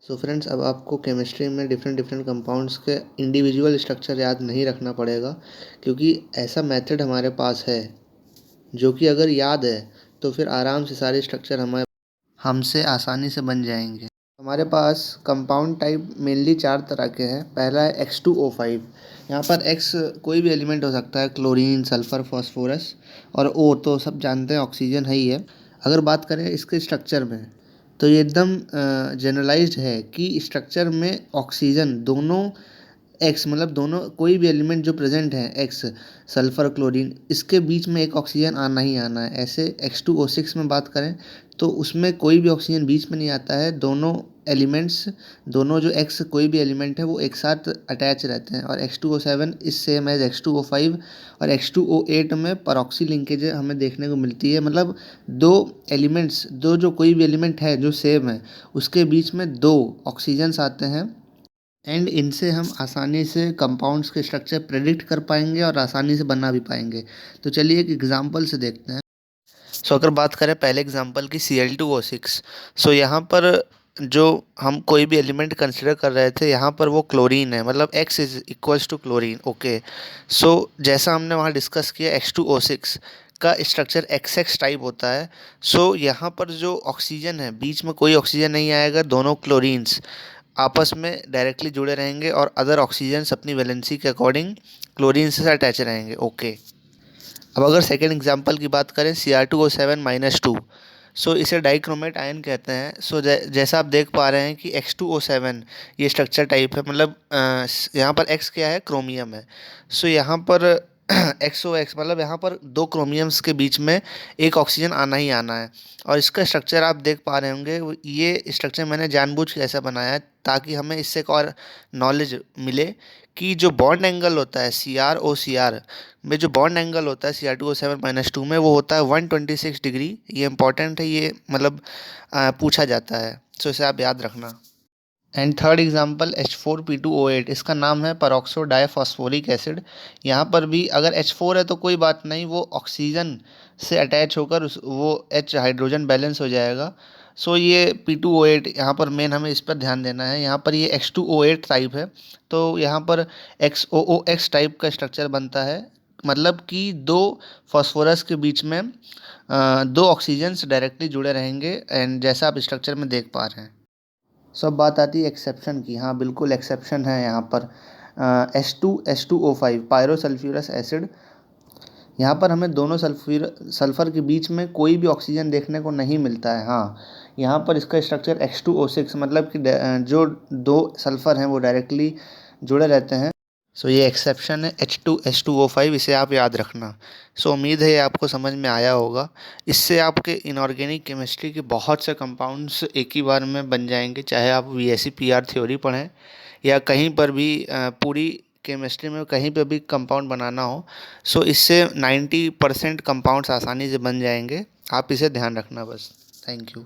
So friends, अब आपको chemistry में डिफरेंट डिफरेंट कंपाउंड्स के इंडिविजुअल स्ट्रक्चर याद नहीं रखना पड़ेगा, क्योंकि ऐसा मेथड हमारे पास है जो कि अगर याद है तो फिर आराम से सारे स्ट्रक्चर हमारे हमसे आसानी से बन जाएंगे। हमारे पास कंपाउंड टाइप मेनली 4 तरह के हैं। पहला है H2O5। यहाँ पर X कोई भी एलिमेंट हो सकता है, क्लोरीन, सल्फर, फास्फोरस, और O तो सब जानते हैं ऑक्सीजन है ही है। अगर बात करें इसके स्ट्रक्चर में, तो ये एकदम जनरलाइज्ड है कि स्ट्रक्चर में ऑक्सीजन दोनों एक्स, मतलब दोनों कोई भी एलिमेंट जो प्रेजेंट है, एक्स, सल्फर, क्लोरीन, इसके बीच में एक ऑक्सीजन आना ही आना है। ऐसे H2O6 में बात करें तो उसमें कोई भी ऑक्सीजन बीच में नहीं आता है। दोनों एलिमेंट्स, दोनों जो एक्स कोई भी एलिमेंट है वो एक साथ अटैच रहते हैं। और H2O7 is same as H2O5। और H2O8 में परऑक्सी लिंकेज हमें देखने को मिलती है, मतलब दो एलिमेंट्स, दो जो कोई भी एलिमेंट है जो सेम है उसके बीच में दो ऑक्सीजन्स आते हैं। एंड इनसे हम आसानी से कंपाउंड्स के स्ट्रक्चर प्रेडिक्ट कर पाएंगे और आसानी से बना भी पाएंगे। तो चलिए एक एग्जांपल से देखते हैं। अगर बात करें पहले एग्जांपल की Cl2O6। यहाँ पर जो हम कोई भी एलिमेंट कंसिडर कर रहे थे, यहाँ पर वो क्लोरीन है, मतलब X is equals to chlorine. Okay, जैसा हमने वहाँ डिस्कस किया, H2O6 का स्ट्रक्चर XX टाइप होता है। यहाँ पर जो ऑक्सीजन है, बीच में कोई ऑक्सीजन नहीं आएगा, दोनों क्लोरीन्स आपस में डायरेक्टली जुड़े रहेंगे और अदर ऑक्सीजन्स अपनी वैलेंसी के अकॉर्डिंग क्लोरीन से अटैच रहेंगे। ओके, अब अगर सेकेंड एग्जांपल की बात करें, Cr2O7-2, इसे डाइक्रोमेट आयन कहते हैं। जैसा आप देख पा रहे हैं कि H2O7 ये स्ट्रक्चर टाइप है, मतलब यहाँ पर X क्या है, क्रोमियम है। यहाँ पर XOX, मतलब यहाँ पर दो क्रोमियम्स के बीच में एक ऑक्सीजन आना ही आना है। और इसका स्ट्रक्चर आप देख पा रहे होंगे, ये स्ट्रक्चर मैंने जानबूझ के ऐसा बनाया है ताकि हमें इससे एक और नॉलेज मिले कि जो बॉन्ड एंगल होता है CrOCr में, जो बॉन्ड एंगल होता है Cr2O7-2 में, वो होता है 126 डिग्री। ये इंपॉर्टेंट है, ये मतलब पूछा जाता है, इसे आप याद रखना। एंड थर्ड एग्जांपल H4P2O8, इसका नाम है परऑक्सो डाइफॉस्फोरिक एसिड। यहाँ पर भी अगर H4 है तो कोई बात नहीं, वो ऑक्सीजन से अटैच होकर वो H हाइड्रोजन बैलेंस हो जाएगा। ये P2O8, यहाँ पर मेन हमें इस पर ध्यान देना है। यहाँ पर ये H2O8 टाइप है, तो यहाँ पर XOOX टाइप का स्ट्रक्चर बनता है, मतलब कि दो फॉस्फोरस के बीच में दो ऑक्सीजन्स डायरेक्टली जुड़े रहेंगे, एंड जैसा आप स्ट्रक्चर में देख पा रहे हैं। सब बात आती है एक्सेप्शन की। हाँ, बिल्कुल एक्सेप्शन है यहाँ पर। H2H2O5 पायरोसल्फ्यूरस एसिड, यहाँ पर हमें दोनों सल्फर के बीच में कोई भी ऑक्सीजन देखने को नहीं मिलता है। हाँ, यहाँ पर इसका स्ट्रक्चर H2O6, मतलब कि जो दो सल्फर हैं वो डायरेक्टली जुड़े रहते हैं। ये एक्सेप्शन है H2H2O5, इसे आप याद रखना। उम्मीद है ये आपको समझ में आया होगा। इससे आपके इनऑर्गेनिक केमिस्ट्री के बहुत से कंपाउंड्स एक ही बार में बन जाएंगे, चाहे आप VSC-PR थ्योरी पढ़ें या कहीं पर भी पूरी केमिस्ट्री में कहीं पर भी कंपाउंड बनाना हो। इससे 90% कंपाउंड्स आसानी से बन जाएंगे। आप इसे ध्यान रखना बस। Thank you.